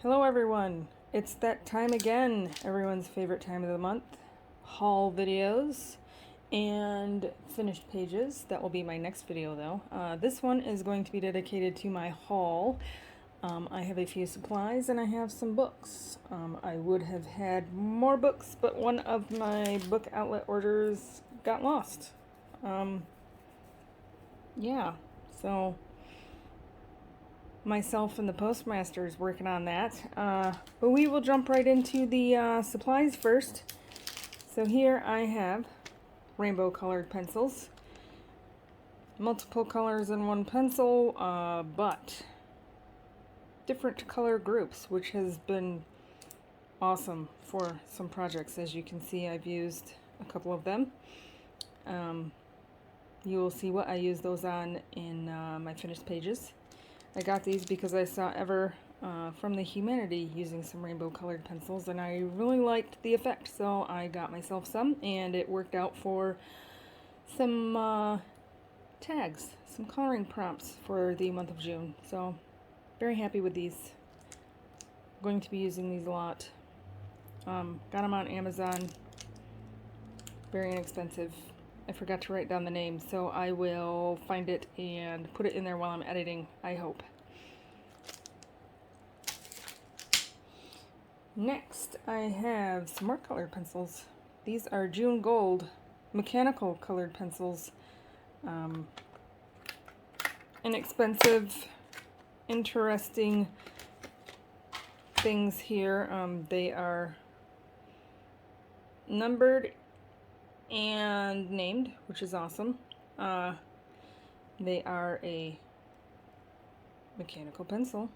Hello everyone, it's that time again, everyone's favorite time of the month, haul videos and finished pages. That will be my next video though. This one is going to be dedicated to my haul. I have a few supplies and I have some books. I would have had more books, but one of my book outlet orders got lost. Yeah, so myself and the postmaster is working on that. But we will jump right into the supplies first. So here I have rainbow colored pencils. Multiple colors in one pencil, but different color groups, which has been awesome for some projects. As you can see, I've used a couple of them. You will see what I use those on in my finished pages. I got these because I saw Ever from the Humanity using some rainbow colored pencils and I really liked the effect, so I got myself some and it worked out for some tags, some coloring prompts for the month of June. So very happy with these. I'm going to be using these a lot. Got them on Amazon. Very inexpensive. I forgot to write down the name, so I will find it and put it in there while I'm editing, I hope. Next, I have some more colored pencils. These are June Gold mechanical colored pencils. Inexpensive, interesting things here. They are numbered and named, which is awesome. They are a mechanical pencil.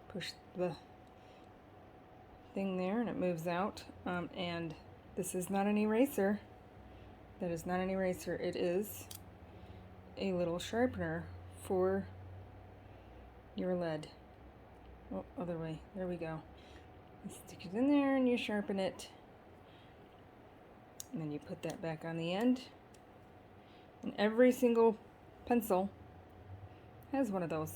Push the thing there and it moves out. And this is not an eraser. That is not an eraser. It is a little sharpener for your lead. Oh, other way. There we go. You stick it in there and you sharpen it. And then you put that back on the end. And every single pencil has one of those.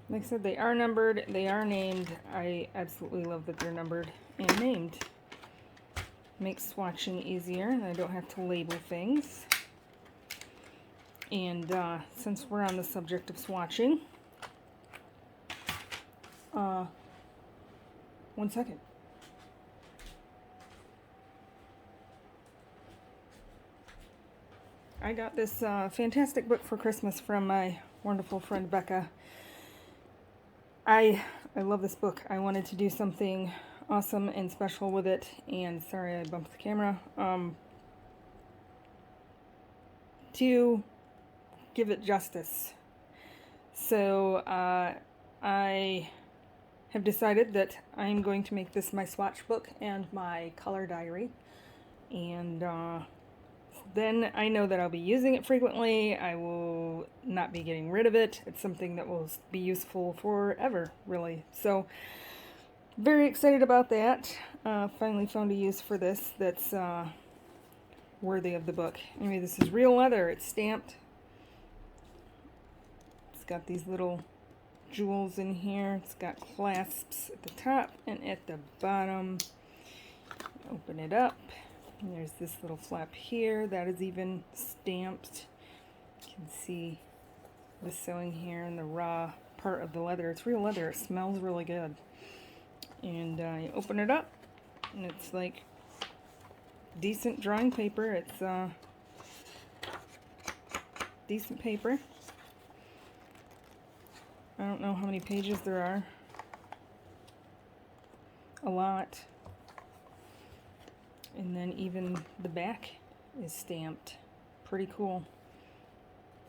Like I said, they are numbered, they are named. I absolutely love that they're numbered and named. Makes swatching easier and I don't have to label things. And since we're on the subject of swatching, one second. I got this fantastic book for Christmas from my wonderful friend Becca. I love this book. I wanted to do something awesome and special with it, and sorry I bumped the camera, to give it justice. So I have decided that I'm going to make this my swatch book and my color diary, and then I know that I'll be using it frequently. I will not be getting rid of it. It's something that will be useful forever, really. So, very excited about that. Finally found a use for this that's worthy of the book. Anyway, this is real leather. It's stamped. It's got these little jewels in here. It's got clasps at the top and at the bottom. Open it up. And there's this little flap here that is even stamped. You can see the sewing here and the raw part of the leather. It's real leather. It smells really good. And you open it up and it's like decent drawing paper. It's decent paper. I don't know how many pages there are. A lot. And then even the back is stamped. Pretty cool.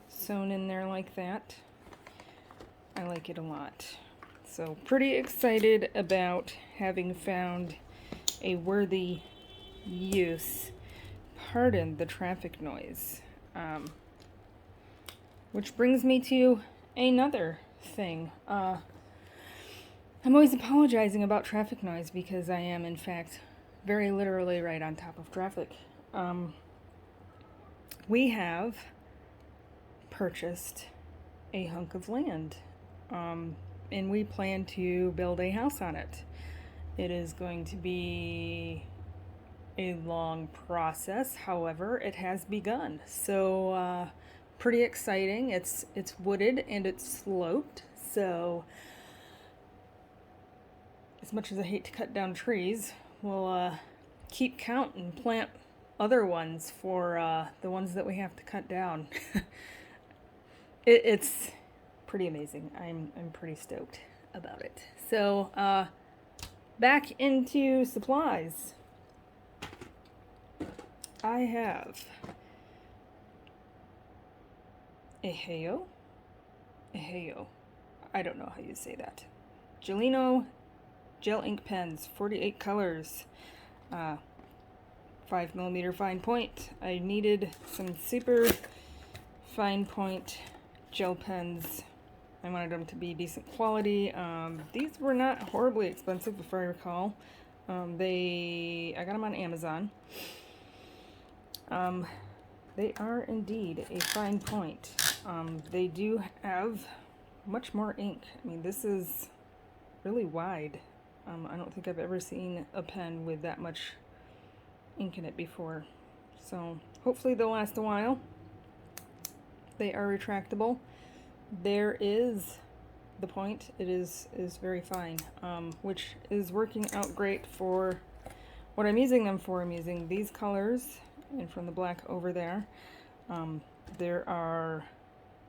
Sewn in there like that. I like it a lot. So pretty excited about having found a worthy use. Pardon the traffic noise. Which brings me to another thing. I'm always apologizing about traffic noise because I am in fact very literally right on top of traffic. We have purchased a hunk of land. and we plan to build a house on it. It is going to be a long process, however, it has begun. So pretty exciting. It's wooded and it's sloped, so as much as I hate to cut down trees, we'll keep count and plant other ones for the ones that we have to cut down. It's pretty amazing. I'm pretty stoked about it. So back into supplies. I have a Heyo. I don't know how you say that. Gelino gel ink pens, 48 colors, 5mm fine point. I needed some super fine point gel pens. I wanted them to be decent quality. These were not horribly expensive, if I recall. I got them on Amazon. They are indeed a fine point. They do have much more ink. I mean, this is really wide. I don't think I've ever seen a pen with that much ink in it before. So hopefully they'll last a while. They are retractable. There is the point. It is very fine, which is working out great for what I'm using them for. I'm using these colors, and from the black over there. There are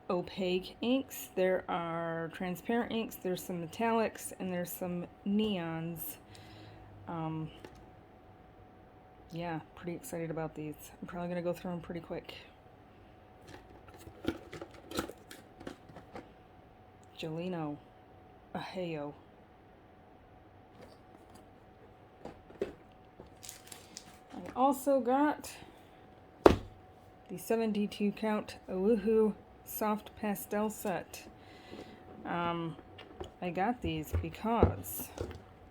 opaque inks, there are transparent inks, there's some metallics, and there's some neons. Yeah, pretty excited about these. I'm probably going to go through them pretty quick. Gelino, a Heyo. I also got the 72 count Awoohoo soft pastel set. I got these because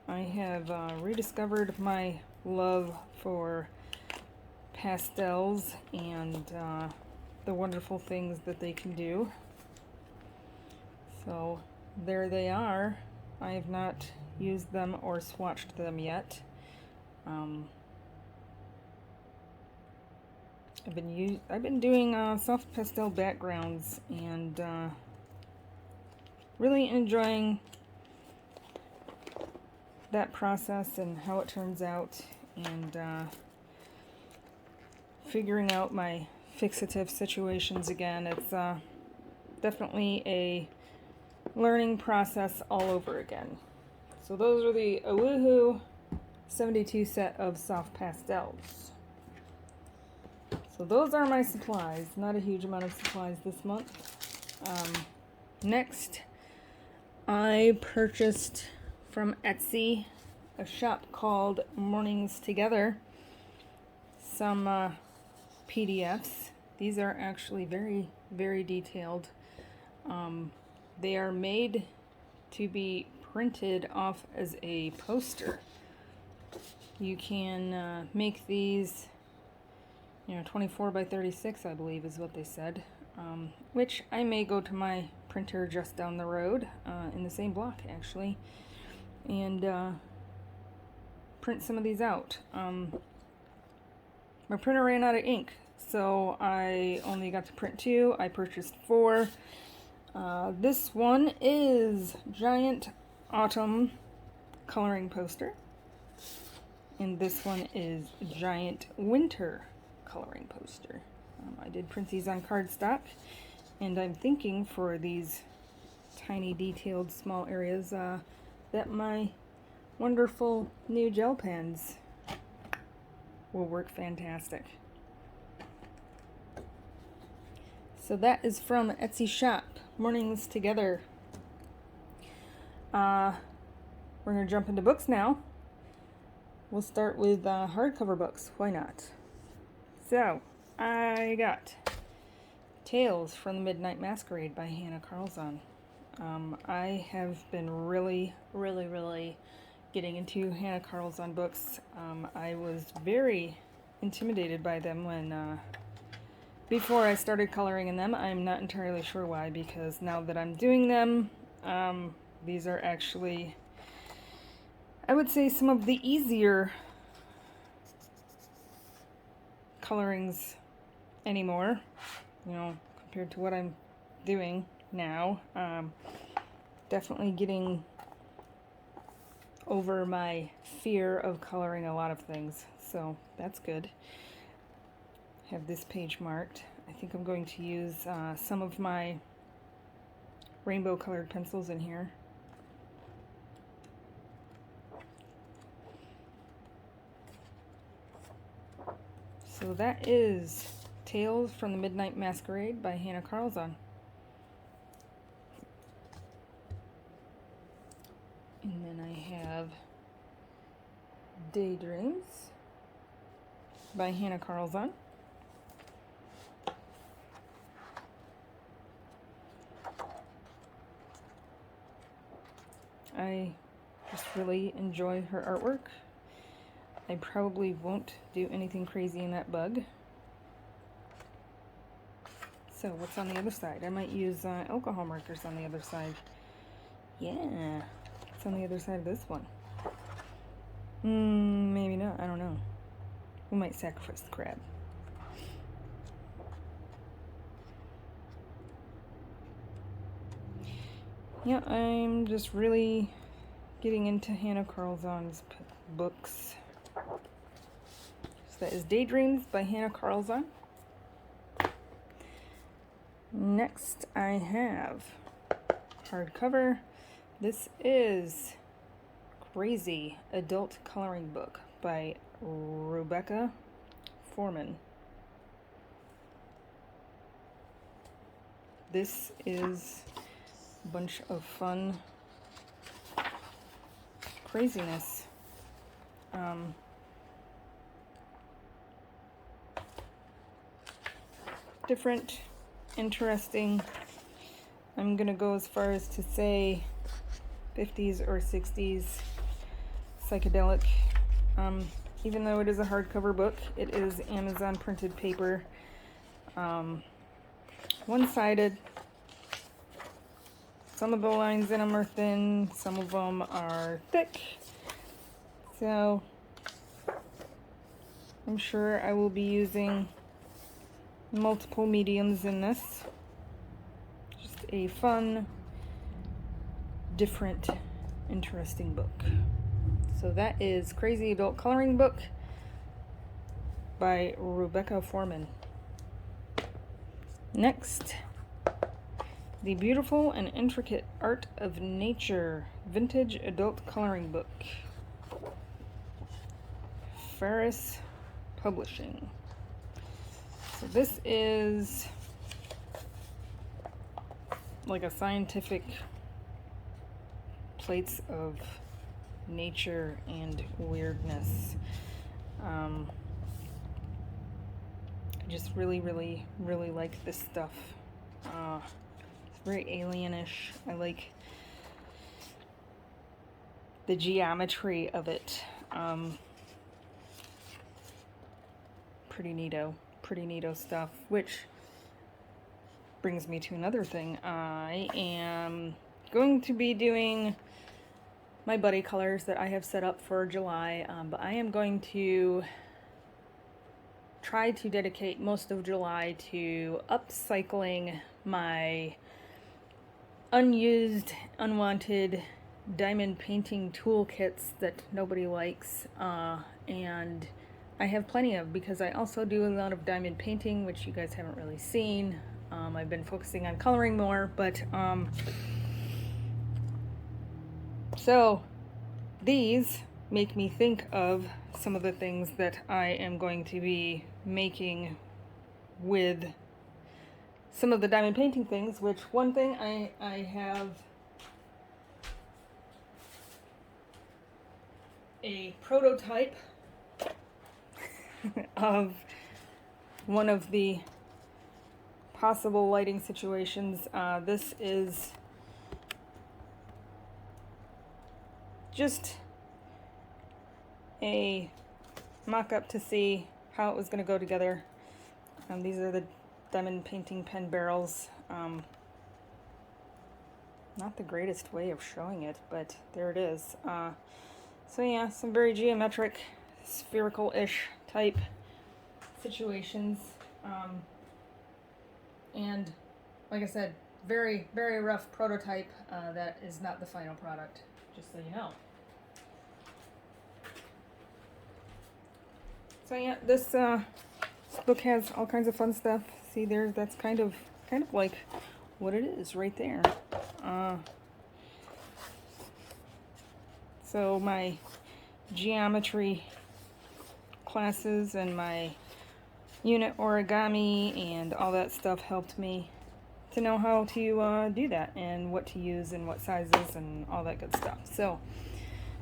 I have rediscovered my love for pastels and the wonderful things that they can do. So there they are. I have not used them or swatched them yet. I've been doing soft pastel backgrounds and really enjoying that process and how it turns out, and figuring out my fixative situations again. It's definitely a learning process all over again. So those are the Awoohoo 72 set of soft pastels. So those are my supplies. Not a huge amount of supplies this month. Next, I purchased from Etsy, a shop called Mornings Together, some PDFs. These are actually very, very detailed. They are made to be printed off as a poster. You can make these, 24 by 36, I believe is what they said, which I may go to my printer just down the road, in the same block actually, and print some of these out. My printer ran out of ink, so I only got to print 2. I purchased 4. This one is Giant Autumn coloring poster, and this one is Giant Winter coloring poster. I did print these on cardstock, and I'm thinking for these tiny detailed small areas that my wonderful new gel pens will work fantastic. So that is from Etsy shop, Mornings Together. We're going to jump into books now. We'll start with hardcover books. Why not? So, I got Tales from the Midnight Masquerade by Hannah Carlzon. I have been really getting into Hannah Carlzon books. I was very intimidated by them when before I started coloring in them. I'm not entirely sure why, because now that I'm doing them, These are actually, I would say, some of the easier colorings anymore, you know, compared to what I'm doing now. Definitely getting over my fear of coloring a lot of things, so that's good. Have this page marked. I think I'm going to use some of my rainbow colored pencils in here. So that is Tales from the Midnight Masquerade by Hanna Karlzon. And then I have Daydreams by Hanna Karlzon. I just really enjoy her artwork. I probably won't do anything crazy in that bug. So what's on the other side? I might use alcohol markers on the other side. Yeah, what's on the other side of this one? Maybe not, I don't know. We might sacrifice the crab. Yeah, I'm just really getting into Hanna Karlzon's books. So that is Daydreams by Hanna Karlzon. Next I have hardcover. This is Crazy Adult Coloring Book by Rebecca Foreman. This is a bunch of fun craziness. Different, interesting, I'm gonna go as far as to say 50s or 60s psychedelic. Even though it is a hardcover book, it is Amazon printed paper, one-sided. Some of the lines in them are thin, some of them are thick, so I'm sure I will be using multiple mediums in this. Just a fun, different, interesting book. So that is Crazy Adult Coloring Book by Rebecca Foreman. Next, The Beautiful and Intricate Art of Nature Vintage Adult Coloring Book, Ferris Publishing. So this is like a scientific plates of nature and weirdness. I just really like this stuff. It's very alienish. I like the geometry of it. Pretty neato stuff, which brings me to another thing. I am going to be doing my buddy colors that I have set up for July, but I am going to try to dedicate most of July to upcycling my unused, unwanted diamond painting toolkits that nobody likes, and I have plenty of, because I also do a lot of diamond painting, which you guys haven't really seen. I've been focusing on coloring more, but so these make me think of some of the things that I am going to be making with some of the diamond painting things, which one thing I have a prototype of one of the possible lighting situations. This is just a mock-up to see how it was going to go together. These are the diamond painting pen barrels. Not the greatest way of showing it, but there it is. So yeah, some very geometric, spherical-ish type situations. And like I said, very, very rough prototype. That is not the final product, just so you know. So yeah, this book has all kinds of fun stuff. See there, that's kind of like what it is right there. So my geometry classes and my unit origami and all that stuff helped me to know how to do that and what to use and what sizes and all that good stuff. So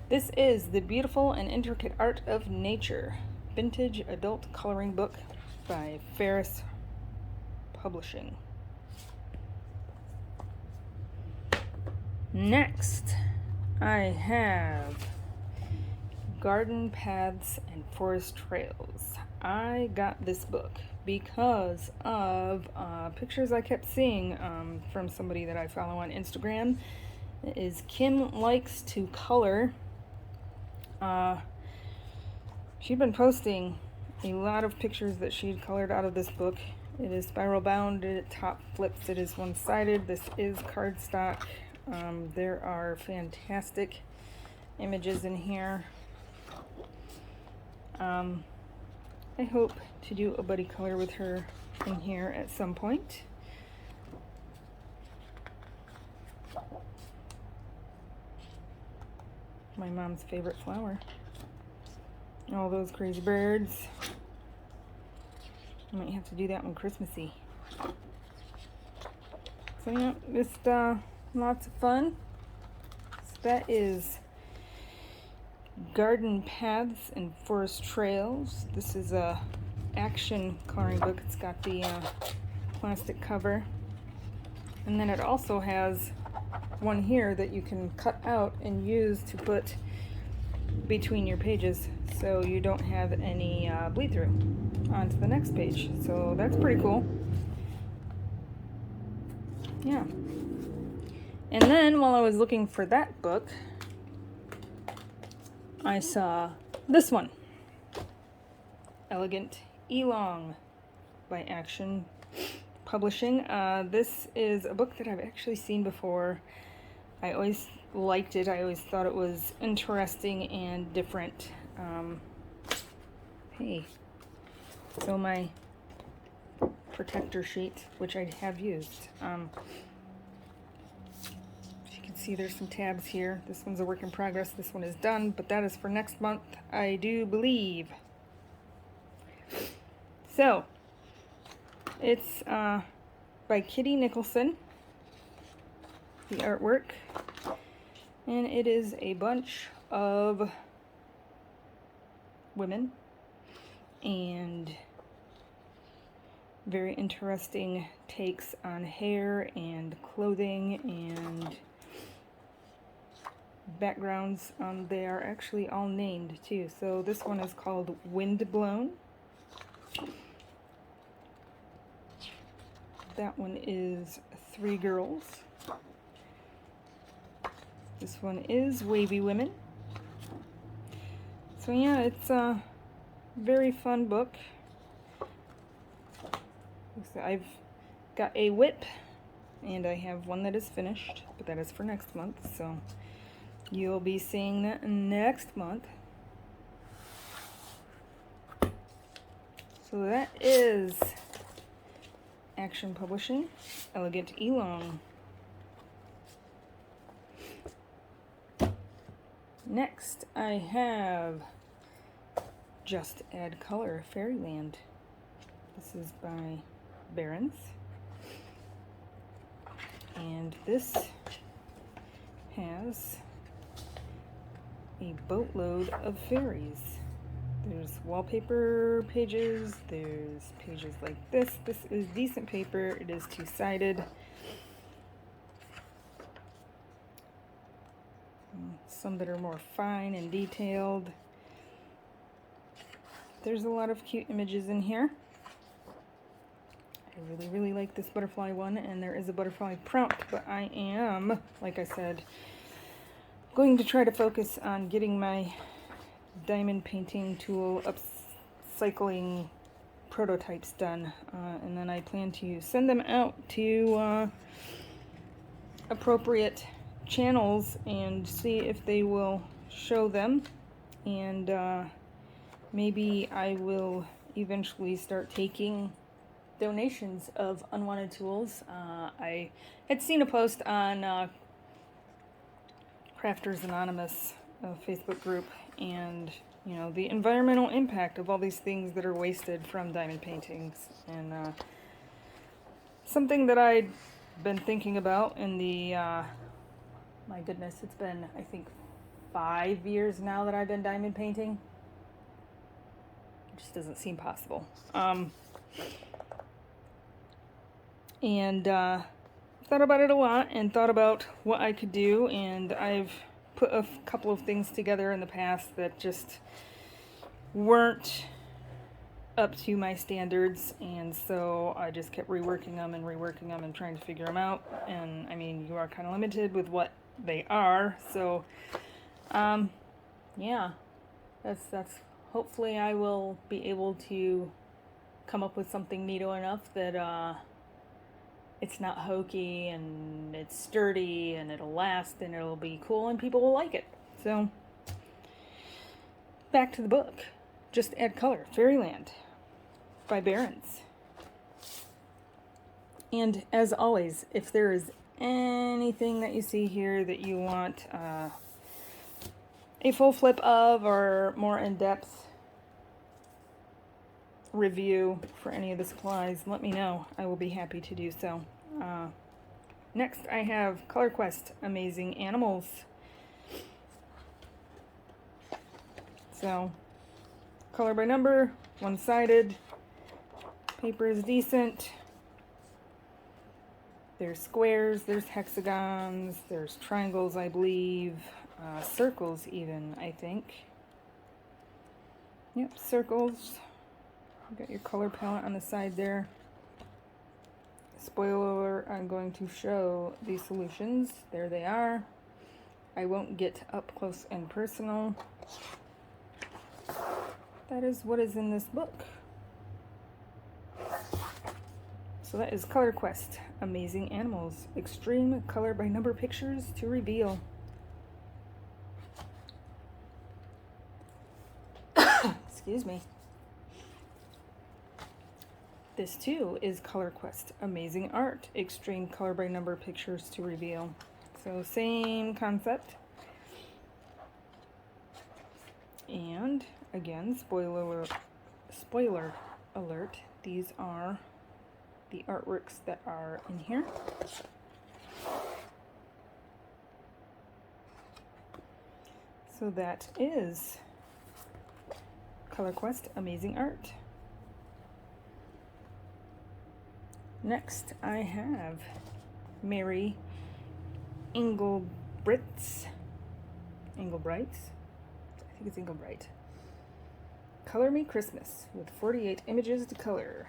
this is The Beautiful and Intricate Art of Nature, Vintage Adult Coloring Book by Ferris Publishing. Next, I have Garden Paths and Forest Trails. I got this book because of pictures I kept seeing from somebody that I follow on Instagram. It is Kim Likes to Color. She'd been posting a lot of pictures that she'd colored out of this book. It is spiral bound, it top flips, it is one-sided. This is cardstock. There are fantastic images in here. I hope to do a buddy color with her in here at some point. My mom's favorite flower. All those crazy birds. I might have to do that one Christmassy. So yeah, just lots of fun. So that is Garden Paths and Forest Trails. This is a action coloring book. It's got the plastic cover, and then it also has one here that you can cut out and use to put between your pages so you don't have any bleed through onto the next page. So that's pretty cool. Yeah. And then while I was looking for that book, I saw this one, Elegant Elong by Action Publishing. This is a book that I've actually seen before. I always liked it. I always thought it was interesting and different. Hey, so my protector sheet, which I have used. See, there's some tabs here. This one's a work in progress. This one is done, but that is for next month, I do believe. So, it's by Kitty Nicholson, the artwork, and it is a bunch of women and very interesting takes on hair and clothing and backgrounds. They are actually all named too. So this one is called Windblown. That one is Three Girls. This one is Wavy Women. So yeah, it's a very fun book. I've got a whip and I have one that is finished, but that is for next month. So you'll be seeing that next month. So that is Action Publishing, Elegant Elong. Next, I have Just Add Color, Fairyland. This is by Barron's. And this has a boatload of fairies. There's wallpaper pages, there's pages like this. This is decent paper, it is two-sided. Some that are more fine and detailed. There's a lot of cute images in here. I really, really like this butterfly one, and there is a butterfly prompt, but I am, like I said, going to try to focus on getting my diamond painting tool upcycling prototypes done, and then I plan to send them out to appropriate channels and see if they will show them, and maybe I will eventually start taking donations of unwanted tools. I had seen a post on Crafters Anonymous Facebook group, and you know, the environmental impact of all these things that are wasted from diamond paintings, and something that I'd been thinking about in the my goodness, it's been, I think, 5 years now that I've been diamond painting. It just doesn't seem possible. And thought about it a lot and thought about what I could do, and I've put a couple of things together in the past that just weren't up to my standards, and so I just kept reworking them and trying to figure them out. And I mean, you are kind of limited with what they are, so yeah, that's hopefully I will be able to come up with something neato enough that it's not hokey, and it's sturdy, and it'll last, and it'll be cool, and people will like it. So back to the book. Just Add Color, Fairyland by Barrons. And as always, if there is anything that you see here that you want a full flip of, or more in-depth review for any of the supplies, let me know. I will be happy to do so. Next I have Color Quest Amazing Animals. So, color by number, one-sided. Paper is decent. There's squares, there's hexagons, there's triangles, I believe, circles even, I think. Yep, circles. You got your color palette on the side there. Spoiler alert, I'm going to show the solutions. There they are. I won't get up close and personal. That is what is in this book. So that is Color Quest Amazing Animals. Extreme color by number pictures to reveal. Excuse me. This too is Color Quest Amazing Art. Extreme color by number pictures to reveal. So same concept. And again, spoiler alert, these are the artworks that are in here. So that is Color Quest Amazing Art. Next I have Mary Engelbrigt's, I think it's Engelbright. Color Me Christmas with 48 images to color.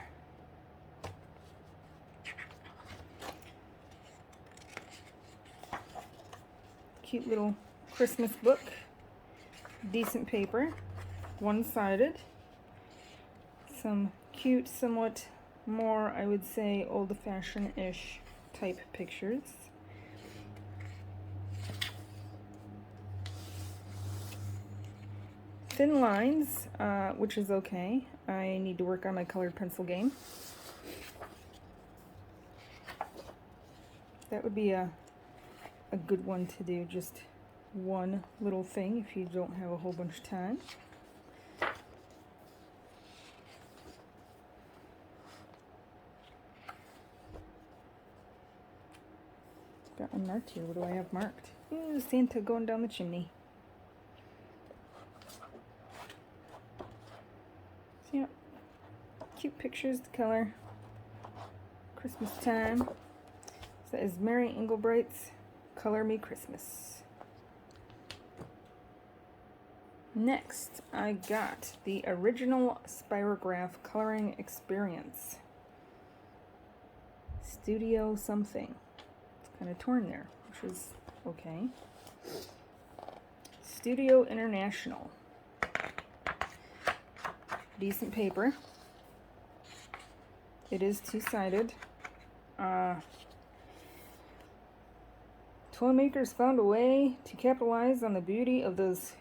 Cute little Christmas book. Decent paper. One-sided. Some cute, somewhat more, I would say, old-fashioned-ish type pictures. Thin lines, which is okay. I need to work on my colored pencil game. That would be a good one to do, just one little thing if you don't have a whole bunch of time. Got one marked here. What do I have marked? Ooh, Santa going down the chimney. So, yeah, cute pictures to color. Christmas time. So that is Mary Engelbrigt's Color Me Christmas. Next, I got the original Spirograph Coloring Experience. Studio something. It's kind of torn there, which is okay. Studio International. Decent paper. It is two-sided. Toy makers found a way to capitalize on the beauty of those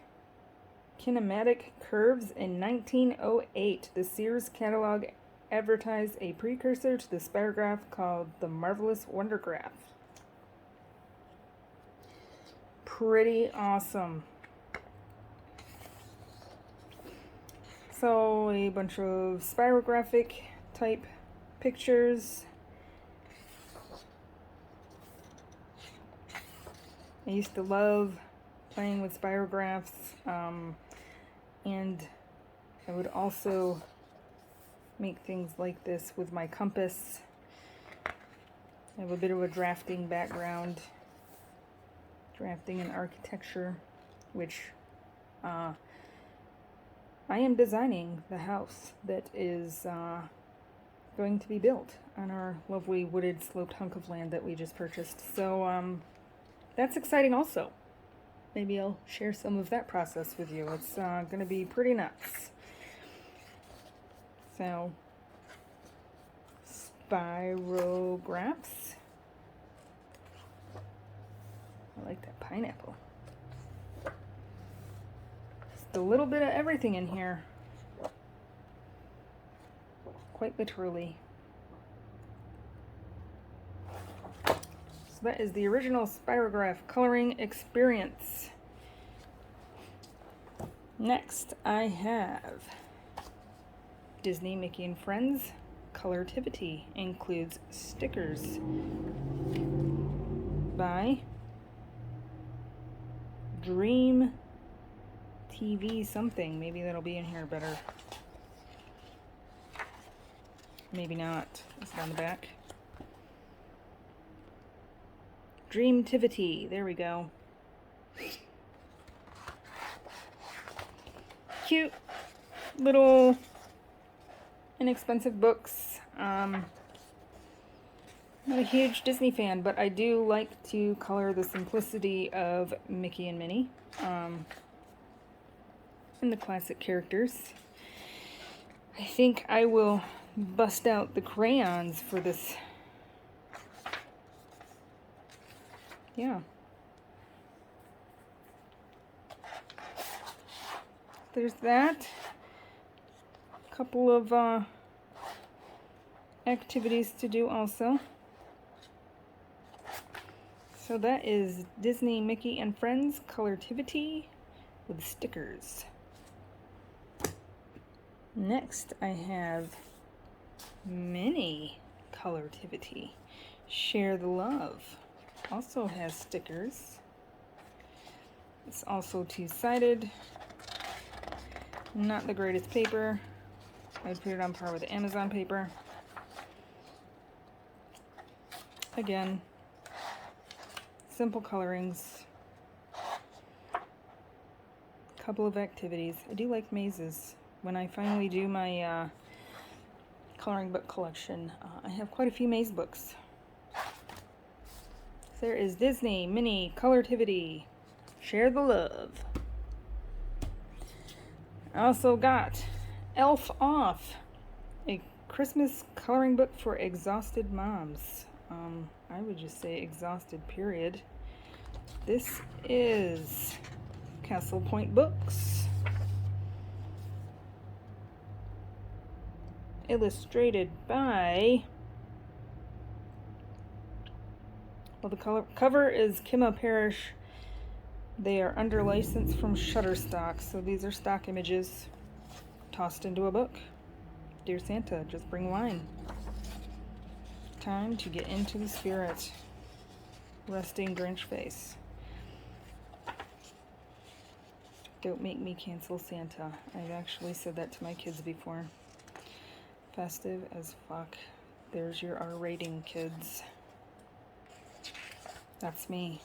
kinematic curves in 1908. The Sears catalog advertised a precursor to the spirograph called the Marvelous Wondergraph. Pretty awesome. So a bunch of spirographic type pictures. I used to love playing with spirographs, and I would also make things like this with my compass. I have a bit of a drafting background, drafting and architecture, which I am designing the house that is going to be built on our lovely wooded sloped hunk of land that we just purchased. So that's exciting also. Maybe I'll share some of that process with you. It's going to be pretty nuts. So, spirographs. I like that pineapple. Just a little bit of everything in here. Quite literally. So that is the original Spirograph coloring experience. Next, I have Disney Mickey and Friends Colortivity. Includes stickers by Dream TV something. Maybe that'll be in here better. Maybe not. Is it on the back? Dreamtivity. There we go. Cute little inexpensive books. Not a huge Disney fan, but I do like to color the simplicity of Mickey and Minnie and the classic characters. I think I will bust out the crayons for this. Yeah. There's that. A couple of activities to do also. So that is Disney Mickey and Friends Colortivity with stickers. Next I have Minnie Colortivity. Share the Love. Also has stickers. It's also two-sided. Not the greatest paper. I would put it on par with the Amazon paper. Again, simple colorings. Couple of activities. I do like mazes. When I finally do my coloring book collection, I have quite a few maze books. There is Disney Minnie Colortivity. Share the Love. I also got Elf Off, a Christmas coloring book for exhausted moms. I would just say exhausted, period. This is Castle Point Books. Illustrated by, well, the cover is Kimma Parrish. They are under license from Shutterstock, so these are stock images tossed into a book. Dear Santa, just bring wine. Time to get into the spirit. Resting Grinch face. Don't make me cancel Santa. I've actually said that to my kids before. Festive as fuck. There's your R rating, kids. That's me.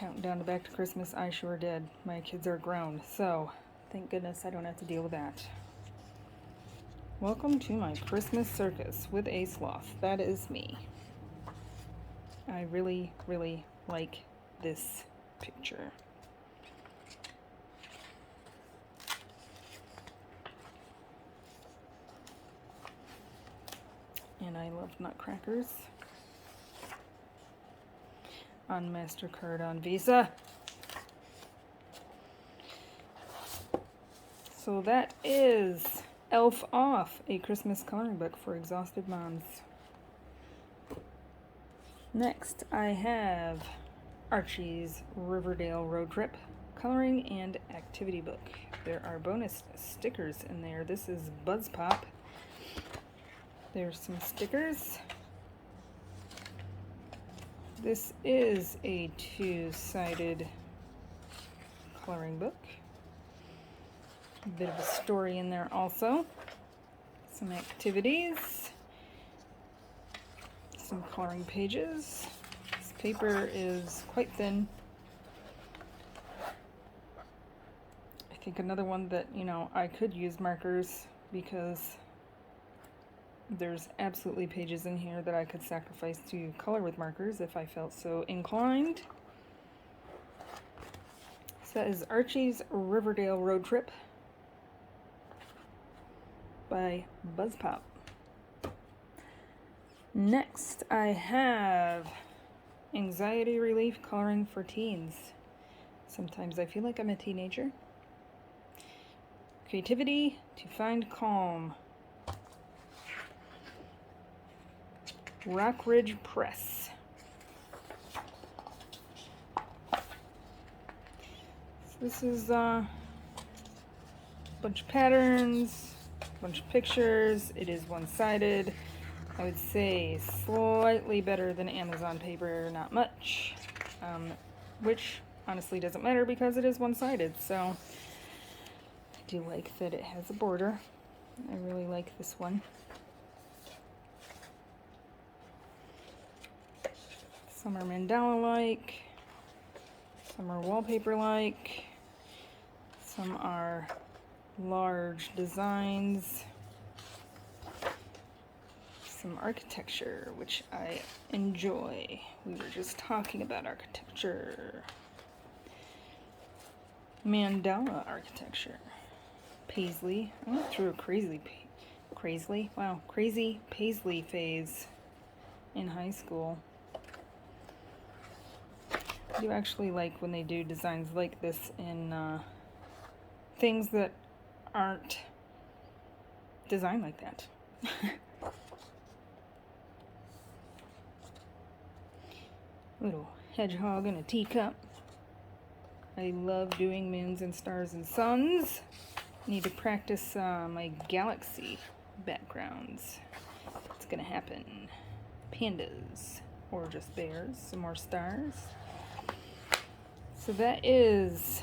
counting down to back to Christmas. I sure did. My kids are grown, so thank goodness I don't have to deal with that. Welcome to my Christmas circus with a sloth. That is me. I really, really like this picture. And I love nutcrackers. On MasterCard, on Visa. So that is Elf Off, a Christmas coloring book for exhausted moms. Next, I have Archie's Riverdale Road Trip coloring and activity book. There are bonus stickers in there. This is Buzz Pop. There's some stickers. This is a two-sided coloring book. A bit of a story in there also. Some activities. Some coloring pages. This paper is quite thin. I think another one that, I could use markers because there's absolutely pages in here that I could sacrifice to color with markers if I felt so inclined. So that is Archie's Riverdale Road Trip by Buzz Pop. Next, I have Anxiety Relief Coloring for Teens. Sometimes I feel like I'm a teenager. Creativity to Find Calm. Rockridge Press. So this is a bunch of patterns, a bunch of pictures. It is one-sided. I would say slightly better than Amazon paper, not much, which honestly doesn't matter because it is one-sided. So I do like that it has a border. I really like this one. Some are mandala-like, some are wallpaper-like, some are large designs, some architecture, which I enjoy. We were just talking about architecture. Mandala architecture. Paisley. I went through a crazy Paisley phase in high school. I do actually like when they do designs like this in things that aren't designed like that. Little hedgehog in a teacup. I love doing moons and stars and suns. Need to practice my galaxy backgrounds. It's gonna happen. Pandas, or just bears, some more stars. So that is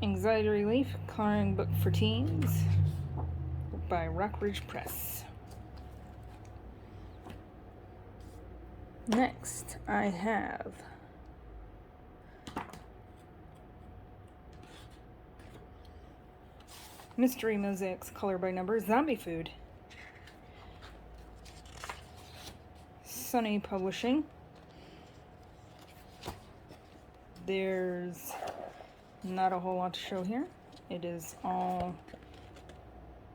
Anxiety Relief Coloring Book for Teens by Rockridge Press. Next, I have Mystery Mosaics Color by Number Zombie Food. Sunny Publishing. There's not a whole lot to show here. It is all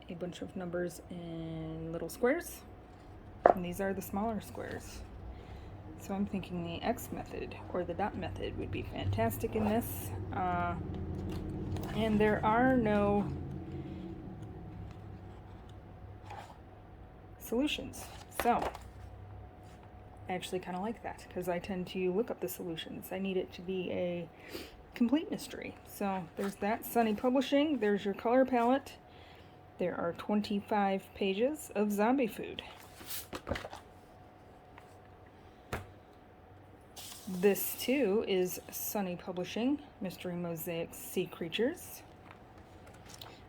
a bunch of numbers in little squares. And these are the smaller squares. So I'm thinking the X method or the dot method would be fantastic in this. And there are no solutions. So I actually kind of like that because I tend to look up the solutions. I need it to be a complete mystery. So there's that. Sunny Publishing. There's your color palette. There are 25 pages of zombie food. This too is Sunny Publishing, Mystery Mosaics Sea Creatures.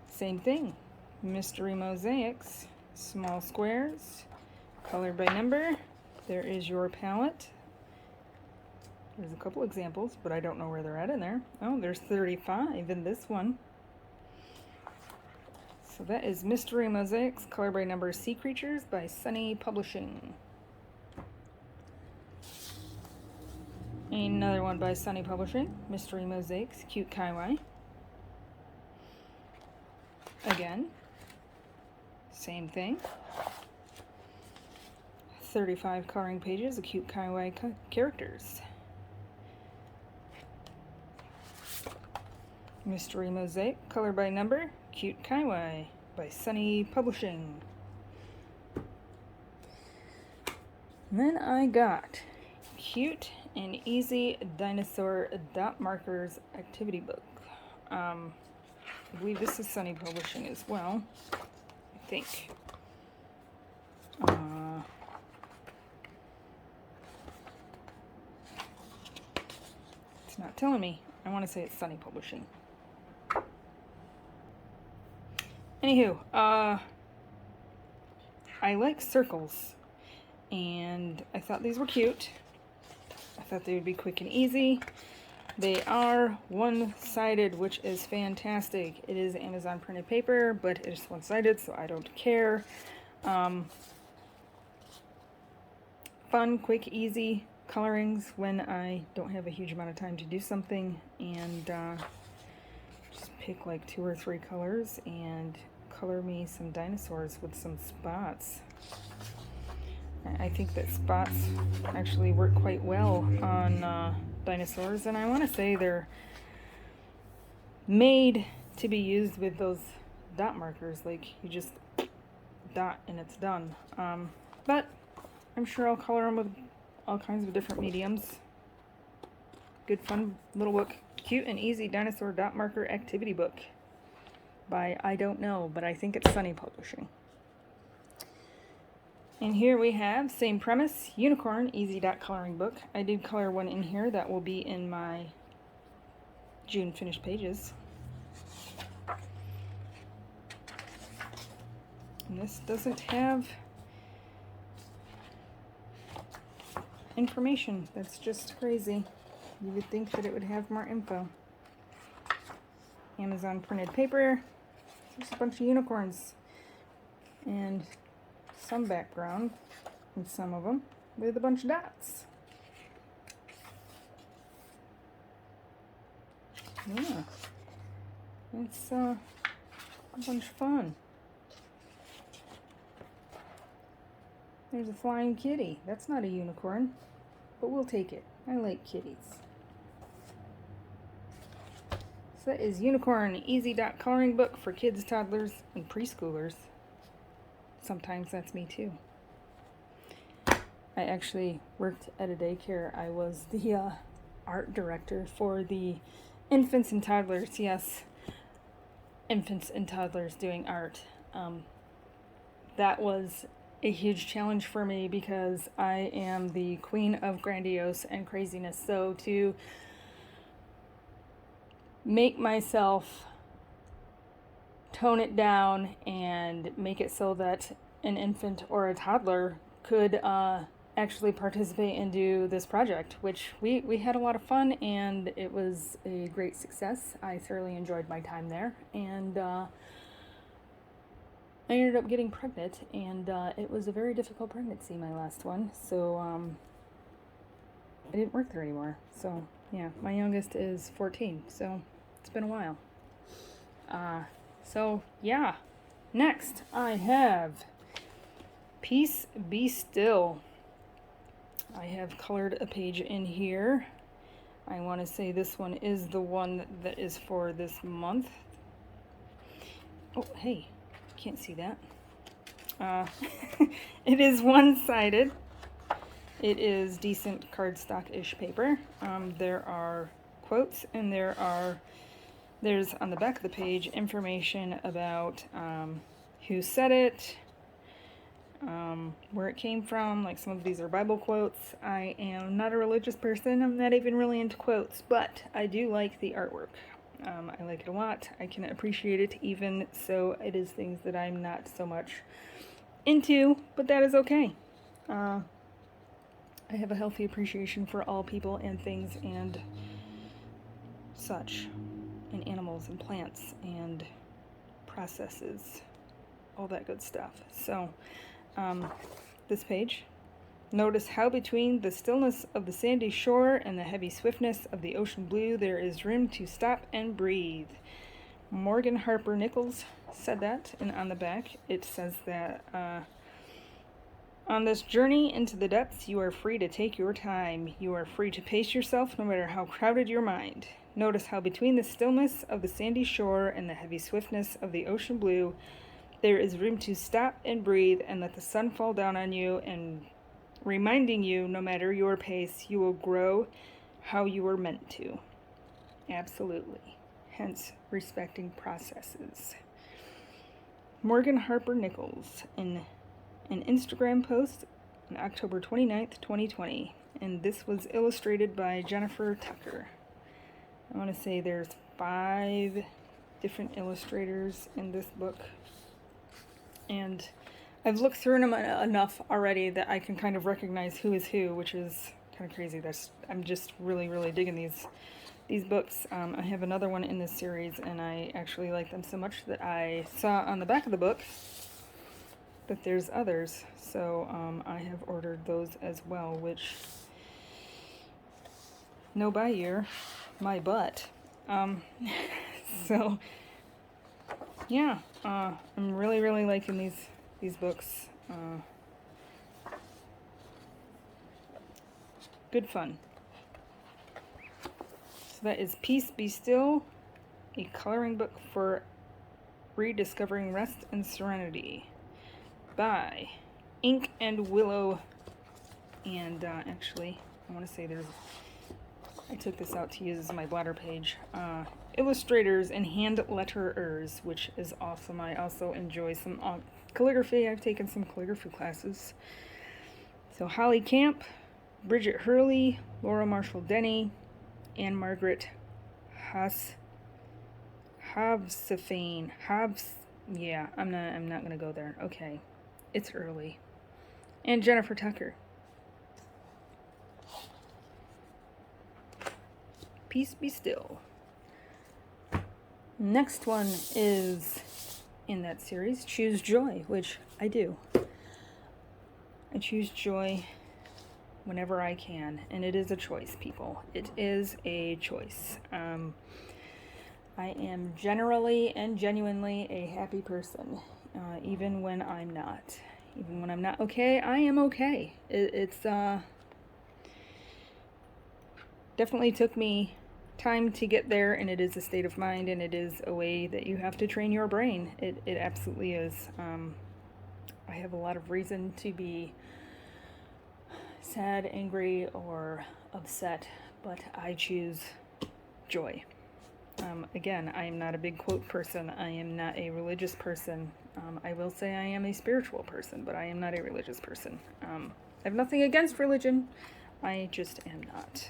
Same thing. Mystery Mosaics, small squares, colored by number. There is your palette. There's a couple examples, but I don't know where they're at in there. Oh, there's 35 in this one. So that is Mystery Mosaics, color by number Sea Creatures by Sunny Publishing. Another one by Sunny Publishing, Mystery Mosaics, Cute Kaiwai. Again, same thing. 35 coloring pages of Cute Kaiwai characters. Mystery Mosaic, color by number, Cute Kaiwai by Sunny Publishing. And then I got Cute and Easy Dinosaur Dot Markers Activity Book. I believe this is Sunny Publishing as well, I think. It's not telling me. I want to say it's Sunny Publishing. Anywho, I like circles, and I thought these were cute. I thought they would be quick and easy. They are one-sided, which is fantastic. It is Amazon printed paper, but it's one-sided, so I don't care. Fun, quick, easy colorings when I don't have a huge amount of time to do something, and just pick like 2 or 3 colors and color me some dinosaurs with some spots. I think that spots actually work quite well on dinosaurs, and I want to say they're made to be used with those dot markers, like you just dot and it's done. But I'm sure I'll color them with all kinds of different mediums. Good fun little book. Cute and Easy Dinosaur Dot Marker Activity Book by I don't know, but I think it's Sunny Publishing. And here we have, same premise, Unicorn Easy Dot Coloring Book. I did color one in here that will be in my June finished pages. And this doesn't have information. That's just crazy. You would think that it would have more info. Amazon printed paper. There's a bunch of unicorns. And some background in some of them with a bunch of dots. Yeah, it's a bunch of fun. There's a flying kitty. That's not a unicorn, but we'll take it. I like kitties. So that is Unicorn Easy Dot Coloring Book for kids, toddlers, and preschoolers. Sometimes that's me too. I actually worked at a daycare. I was the art director for the infants and toddlers. Yes, infants and toddlers doing art. That was a huge challenge for me because I am the queen of grandiose and craziness. So to make myself tone it down and make it so that an infant or a toddler could actually participate and do this project, which we had a lot of fun, and it was a great success. I thoroughly enjoyed my time there, and I ended up getting pregnant, and it was a very difficult pregnancy, my last one, so I didn't work there anymore. So yeah, my youngest is 14, so it's been a while. So yeah, next I have Peace Be Still. I have colored a page in here. I want to say this one is the one that is for this month. Oh, hey, can't see that. It is one-sided. It is decent cardstock-ish paper. There are quotes, and there's on the back of the page information about who said it, where it came from. Like, some of these are Bible quotes. I am not a religious person. I'm not even really into quotes, but I do like the artwork. I like it a lot. I can appreciate it, even so it is things that I'm not so much into, but that is okay. I I have a healthy appreciation for all people and things and such, and animals and plants and processes, all that good stuff. So, this page. Notice how between the stillness of the sandy shore and the heavy swiftness of the ocean blue there is room to stop and breathe. Morgan Harper Nichols said that, and on the back it says that on this journey into the depths you are free to take your time. You are free to pace yourself no matter how crowded your mind. Notice how between the stillness of the sandy shore and the heavy swiftness of the ocean blue there is room to stop and breathe and let the sun fall down on you and reminding you, no matter your pace, you will grow how you were meant to. Absolutely. Hence, respecting processes. Morgan Harper Nichols in an Instagram post on October 29th, 2020. And this was illustrated by Jennifer Tucker. I want to say there's 5 different illustrators in this book. And I've looked through them enough already that I can kind of recognize who is who, which is kind of crazy. I'm just really, really digging these books. I have another one in this series, and I actually like them so much that I saw on the back of the book that there's others. So I have ordered those as well, which, no buy year, my butt. So, yeah, I'm really, really liking these books. Good fun. So that is Peace Be Still, a coloring book for rediscovering rest and serenity by Ink and Willow. And actually, I want to say I took this out to use as my bladder page. Illustrators and hand letterers, which is awesome. I also enjoy some calligraphy. I've taken some calligraphy classes. So Holly Camp, Bridget Hurley, Laura Marshall Denny, and Margaret Havsafane. Yeah, I'm not gonna go there. Okay, it's early. And Jennifer Tucker. Peace Be Still. Next one is in that series, Choose Joy, which I do. I choose joy whenever I can, and it is a choice, people. It is a choice. I am generally and genuinely a happy person, even when I'm not. Even when I'm not okay, I am okay. It's definitely took me time to get there, and it is a state of mind, and it is a way that you have to train your brain. It absolutely is. I have a lot of reason to be sad, angry, or upset, but I choose joy. Again, I am not a big quote person. I am not a religious person. I will say I am a spiritual person, but I am not a religious person. I have nothing against religion. I just am not.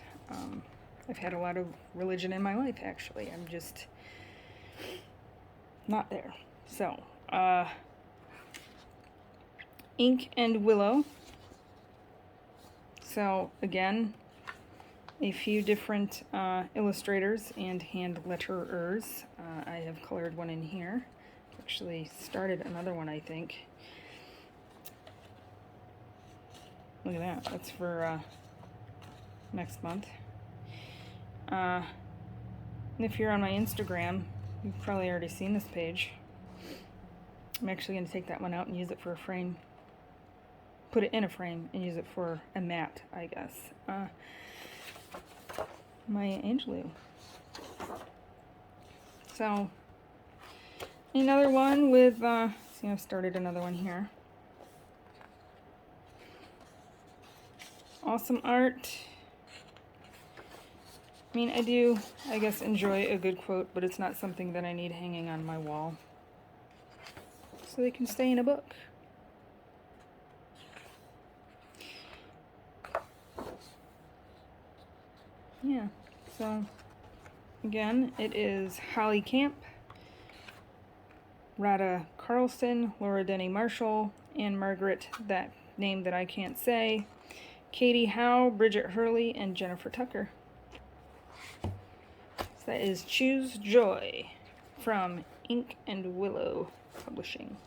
I've had a lot of religion in my life, actually. I'm just not there. So, Ink and Willow. So, again, a few different illustrators and hand letterers. I have colored one in here. Actually started another one, I think. Look at that. That's for next month. And if you're on my Instagram, you've probably already seen this page. I'm actually going to take that one out and use it for a frame. Put it in a frame and use it for a mat, I guess. Maya Angelou. So, another one with, see, I've started another one here. Awesome art. I mean, I do, I guess, enjoy a good quote, but it's not something that I need hanging on my wall. So they can stay in a book. Yeah, so, again, it is Holly Camp, Rada Carlson, Laura Denny Marshall, and Margaret, that name that I can't say, Katie Howe, Bridget Hurley, and Jennifer Tucker. So that is Choose Joy from Ink and Willow Publishing.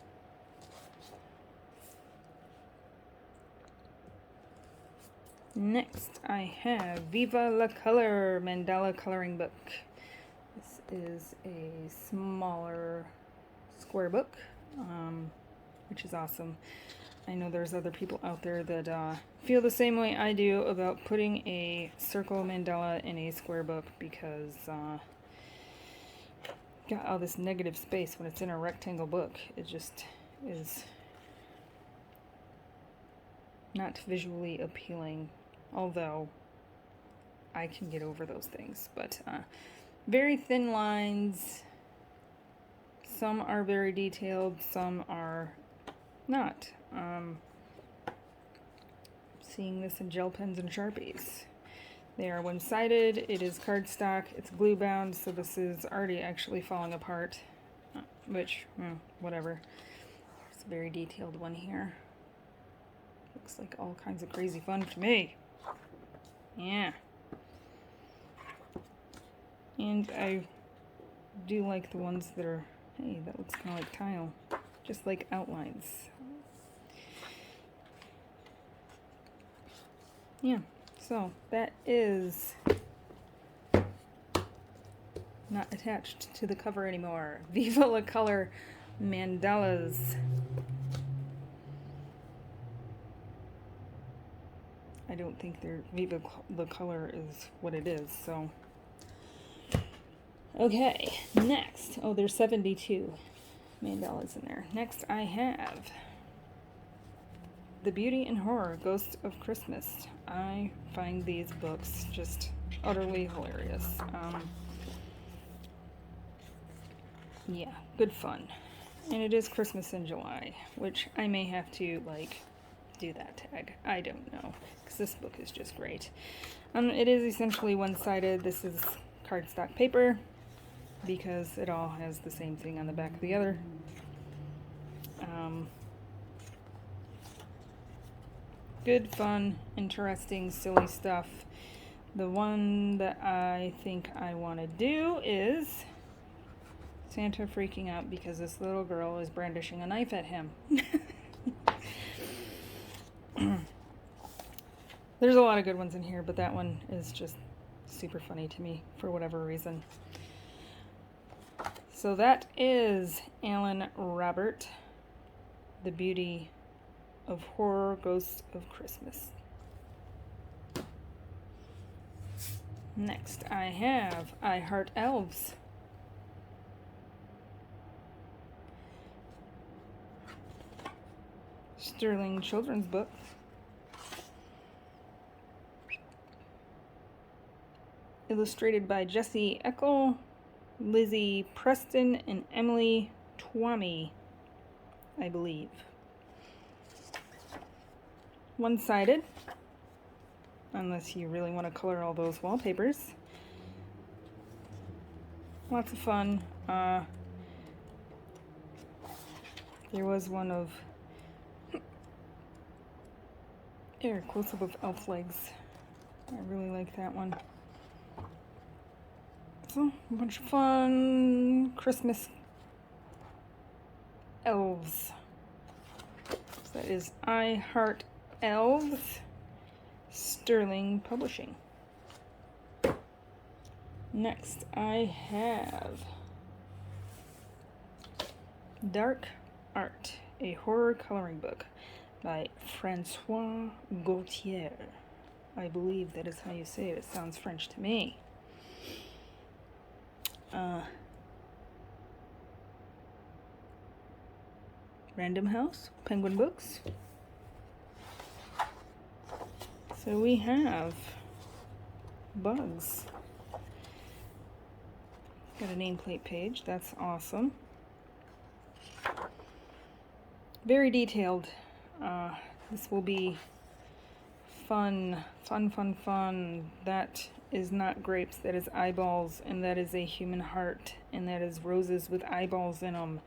Next, I have Viva la Color Mandala Coloring Book. This is a smaller square book, which is awesome. I know there's other people out there that feel the same way I do about putting a circle mandala in a square book, because got all this negative space when it's in a rectangle book. It just is not visually appealing, although I can get over those things. But very thin lines. Some are very detailed, some are not. Seeing this in gel pens and Sharpies. They are one-sided, it is cardstock, it's glue bound, so this is already actually falling apart, which, whatever. It's a very detailed one here. Looks like all kinds of crazy fun to me. Yeah. And I do like the ones that are, hey, that looks kind of like tile, just like outlines. Yeah, so that is not attached to the cover anymore. Viva la Color Mandalas. I don't think their Viva la Color is what it is, so. Okay, next. Oh, there's 72 mandalas in there. Next, I have The Beauty and Horror Ghost of Christmas. I find these books just utterly hilarious. Yeah, good fun. And it is Christmas in July, which I may have to, like, do that tag. I don't know, because this book is just great. It is essentially one-sided. This is cardstock paper, because it all has the same thing on the back of the other. Good, fun, interesting, silly stuff. The one that I think I want to do is Santa freaking out because this little girl is brandishing a knife at him. There's a lot of good ones in here, but that one is just super funny to me for whatever reason. So that is Alan Robert, The Beauty of Horror Ghosts of Christmas. Next, I have I Heart Elves. Sterling children's book. Illustrated by Jessie Eckel, Lizzie Preston, and Emily Twomey, I believe. One-sided, unless you really want to color all those wallpapers. Lots of fun. There was one of close-up of elf legs. I really like that one. So, a bunch of fun Christmas elves. So that is I Heart Elves, Sterling Publishing. Next, I have Dark Art, a horror coloring book by Francois Gauthier. I believe that is how you say it. It sounds French to me. Random House, Penguin Books. So we have Bugs. Got a nameplate page. That's awesome. Very detailed. This will be fun. That is not grapes, that is eyeballs, and that is a human heart, and that is roses with eyeballs in them.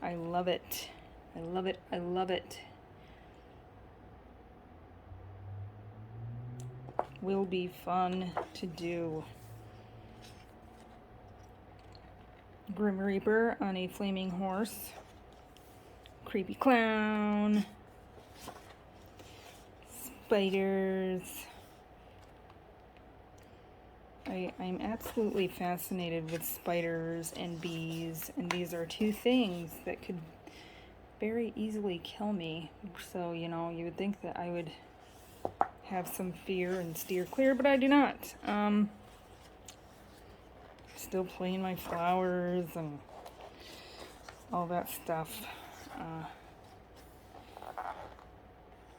I love it. I love it. I love it. will be fun to do. Grim Reaper on a flaming horse. Creepy clown. Spiders. I'm absolutely fascinated with spiders and bees, and these are two things that could very easily kill me. So, you know, you would think that I would have some fear and steer clear, but I do not. Still playing my flowers and all that stuff. I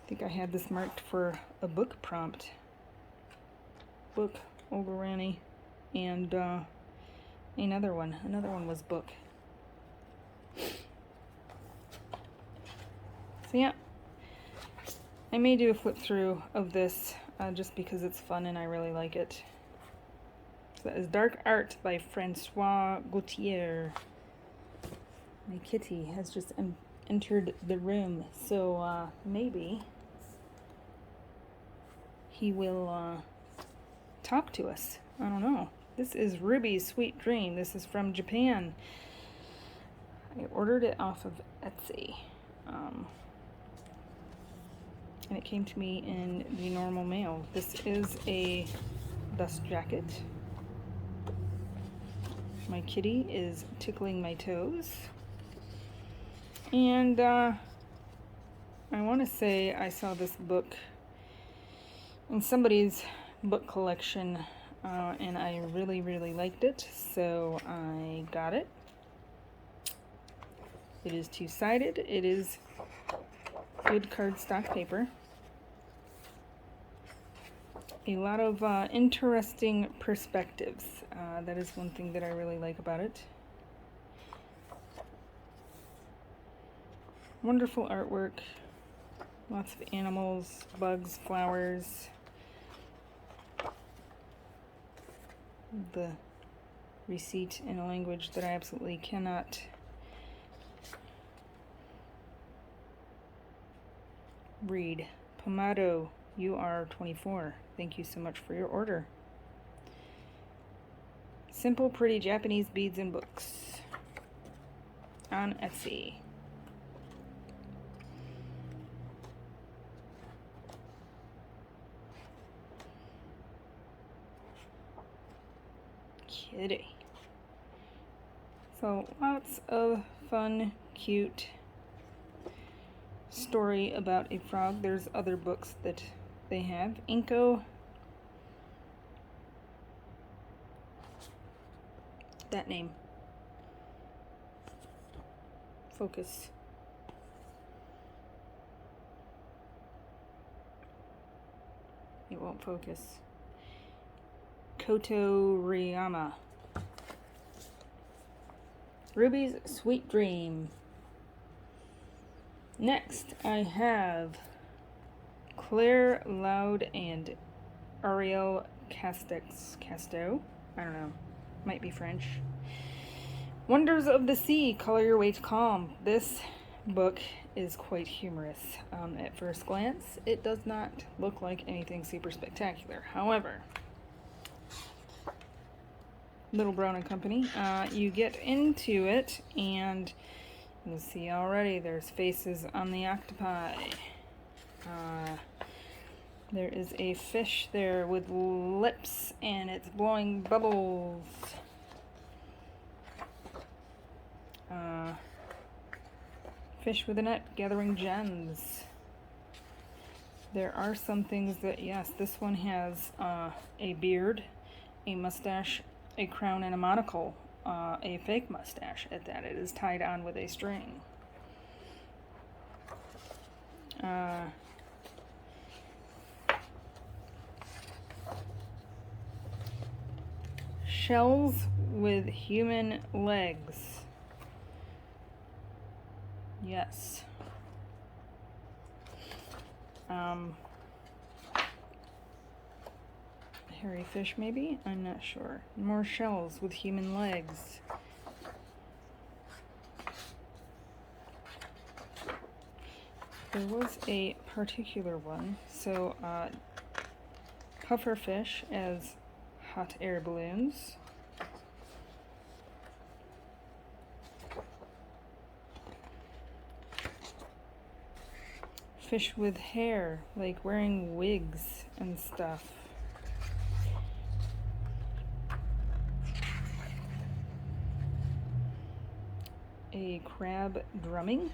think I had this marked for a book prompt. Book, Olgarani, and another one. Another one was book. So yeah, I may do a flip through of this just because it's fun and I really like it. So that is Dark Art by Francois Gautier. My kitty has just entered the room, so maybe he will talk to us. I don't know. This is Ruby's Sweet Dream. This is from Japan. I ordered it off of Etsy. And it came to me in the normal mail. This is a dust jacket. My kitty is tickling my toes. And I want to say I saw this book in somebody's book collection, and I really, really liked it, so I got it. It is two-sided. It is good cardstock paper. A lot of interesting perspectives. That is one thing that I really like about it. Wonderful artwork. Lots of animals, bugs, flowers. The receipt in a language that I absolutely cannot read. Pomado, you are 24. Thank you so much for your order. Simple, pretty Japanese beads and books on Etsy. Kitty. So lots of fun, cute story about a frog. There's other books that they have. Inko. That name. Focus. It won't focus. Koto Riyama. Ruby's Sweet Dream. Next, I have Claire Loud and Ariel Casto. I don't know. Might be French. Wonders of the Sea, Color Your Way to Calm. This book is quite humorous. At first glance, it does not look like anything super spectacular. However, Little Brown and Company, you get into it and you'll see already there's faces on the octopi. There is a fish there with lips and it's blowing bubbles. Fish with a net gathering gems. There are some things that, yes, this one has a beard, a mustache, a crown, and a monocle. A fake mustache at that. It is tied on with a string. Shells with human legs. Yes. Hairy fish, maybe? I'm not sure. More shells with human legs. There was a particular one. So, pufferfish as hot air balloons. Fish with hair, like wearing wigs and stuff. A crab drumming.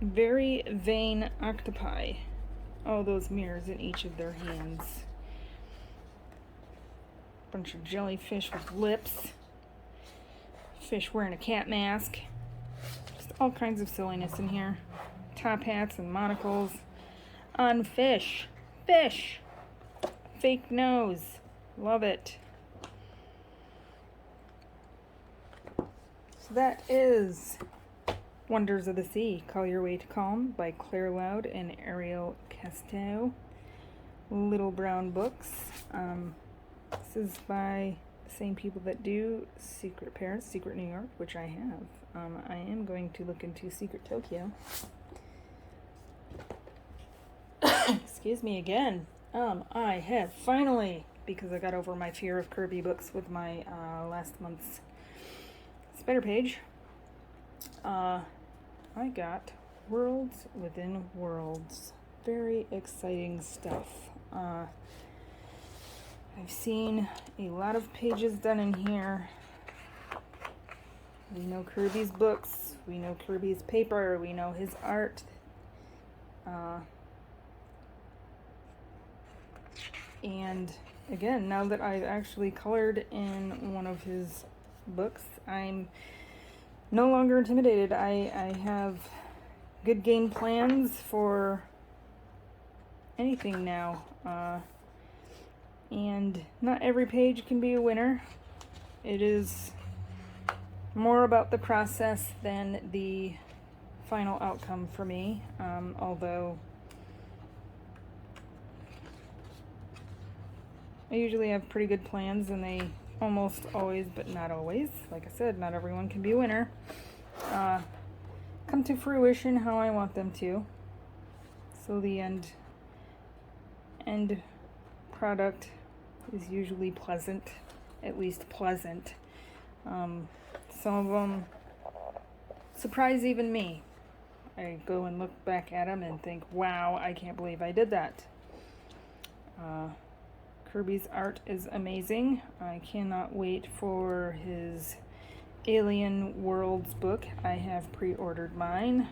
Very vain octopi. All those mirrors in each of their hands. Bunch of jellyfish with lips. Fish wearing a cat mask. Just all kinds of silliness in here. Top hats and monocles on fish. Fish! Fake nose. Love it. So that is Wonders of the Sea, Call Your Way to Calm by Claire Loud and Ariel Casteau. Little Brown Books. This is by the same people that do Secret Paris, Secret New York, which I have. I am going to look into Secret Tokyo. Excuse me again. I have finally, because I got over my fear of Kirby books with my last month's Spider Page, I got Worlds Within Worlds. Very exciting stuff. I've seen a lot of pages done in here. We know Kirby's books. We know Kirby's paper. We know his art. And again, now that I've actually colored in one of his books, I'm no longer intimidated. I have good game plans for anything now. And not every page can be a winner. It is more about the process than the final outcome for me. Although I usually have pretty good plans, and they almost always, but not always, like I said, not everyone can be a winner, come to fruition how I want them to. So the end product is usually pleasant, at least pleasant. Some of them surprise even me. I go and look back at them and think, wow, I can't believe I did that. Kirby's art is amazing. I cannot wait for his Alien Worlds book. I have pre-ordered mine.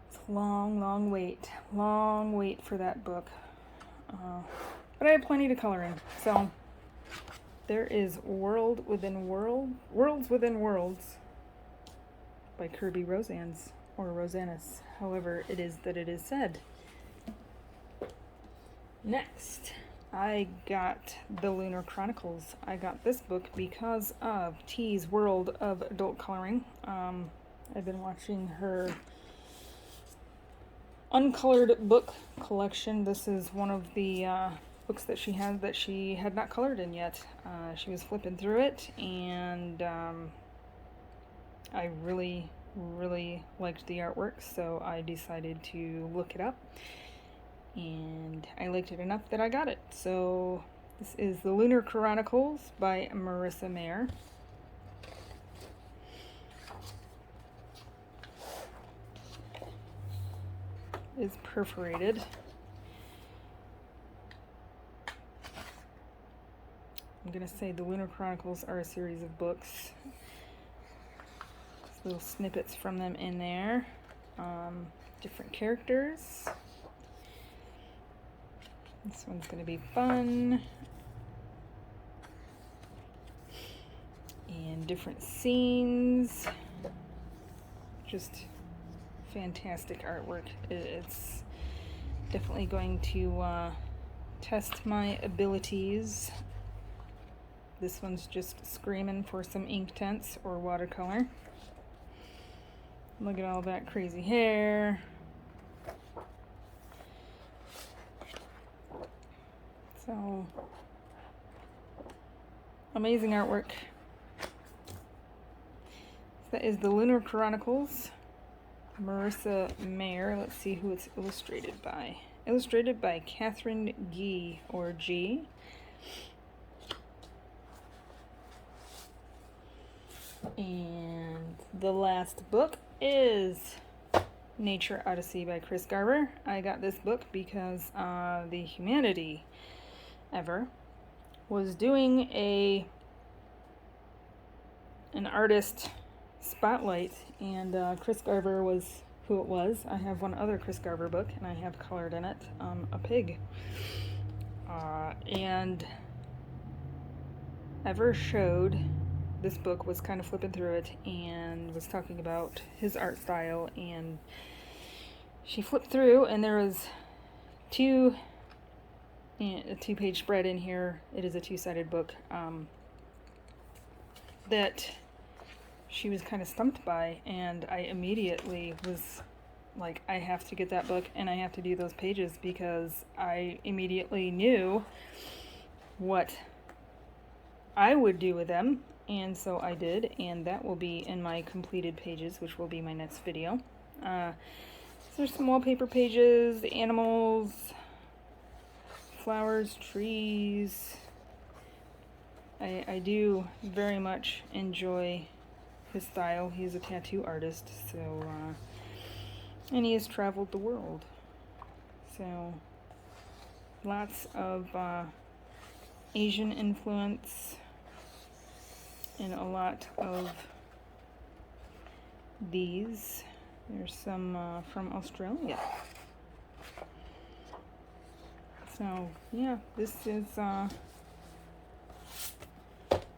It's a long wait. Long wait for that book. But I have plenty to color in. So there is Worlds Within Worlds by Kirby Rosans, or Rosanus, however it is that it is said. Next, I got The Lunar Chronicles. I got this book because of T's World of Adult Coloring. I've been watching her uncolored book collection. This is one of the books that she had not colored in yet. She was flipping through it, and I really liked the artwork, so I decided to look it up. And I liked it enough that I got it. So this is The Lunar Chronicles by Marissa Mayer. It's perforated. I'm gonna say The Lunar Chronicles are a series of books. There's little snippets from them in there. Different characters. This one's going to be fun. And different scenes. Just fantastic artwork. It's definitely going to test my abilities. This one's just screaming for some ink tints or watercolor. Look at all that crazy hair. So, amazing artwork. That is The Lunar Chronicles Marissa Mayer. Let's see who it's illustrated by. Illustrated by Catherine Gee, or G. And the last book is Nature Odyssey by Chris Garber. I got this book because the Humanity Ever was doing an artist spotlight, and Chris Garber was who it was. I have one other Chris Garber book, and I have colored in it a pig. And Ever showed this book, was kind of flipping through it and was talking about his art style, and she flipped through and there was a two-page spread in here. It is a two-sided book that she was kind of stumped by, and I immediately was like, I have to get that book and I have to do those pages, because I immediately knew what I would do with them. And so I did, and that will be in my completed pages, which will be my next video. So there's some wallpaper pages, animals, flowers, trees. I do very much enjoy his style. He's a tattoo artist, so and he has traveled the world. So lots of Asian influence in a lot of these. There's some from Australia. So yeah, this is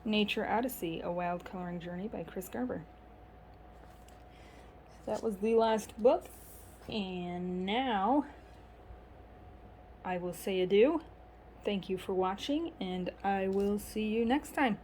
Nature Odyssey, A Wild Coloring Journey by Chris Garber. That was the last book, and now I will say adieu. Thank you for watching, and I will see you next time.